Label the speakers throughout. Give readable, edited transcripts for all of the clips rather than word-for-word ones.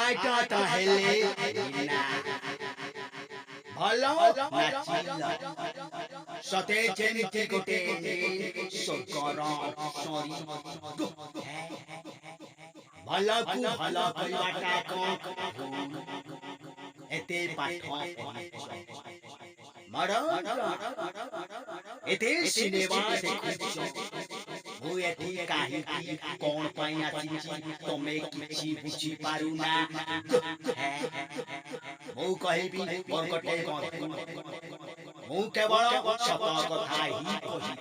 Speaker 1: आटा ताहेले ना भलो नाचिल सते जेमिति गोटे स्वर्गर सरी भलो कु भलो कइवाटा कौन एते पाठ मरो एते सिनेमा देखुछ मु एठी काहे कोन पई आछि तमे किछि बुझी पारु ना मु कहिबी बरकटे मु केवल सत कथा ही कहि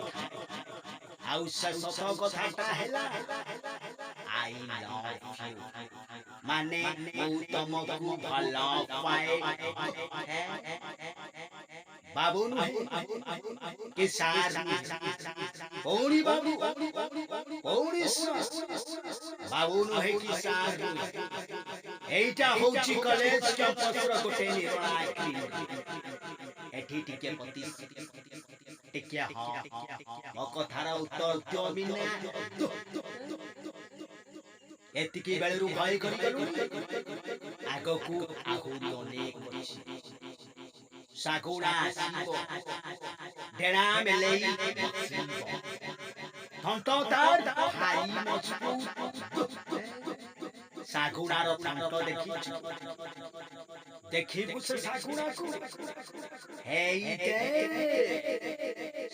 Speaker 1: आउ से सत कथाटा हैला आई लव यू माने मु तमकु भलो पाए बाबू के सार पौड़ी बाबू पौड़ी बाबू नुहे कि सार एटा होची कॉलेज कैंपस रो गोटे निर्णय एठी टिके पति टिके हां मो कथार उत्तर दियो बिना एतिकी बेलरू भय करि गलु आगकू आहुरी अनेक सागुड़ा सिंह डेरा मेलेई थंतो तार भारी मजबूत सागुड़ा रो थंतो देखी से सागुड़ा को हेई दे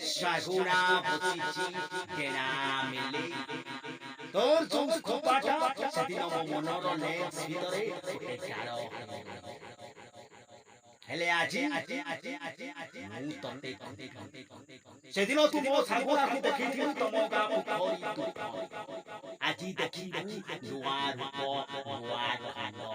Speaker 1: सागुड़ा बसिची डेरा मेलेई तोर तुम खोपाटा सेदिन मो मनर ले भीतरे गोटे गारो हेले आजी मु तते सेदिन तू मो सागुड़ा को देखिथिलु तम गा पोखरी तू आजी देखि नुआ रूप नुआ खानो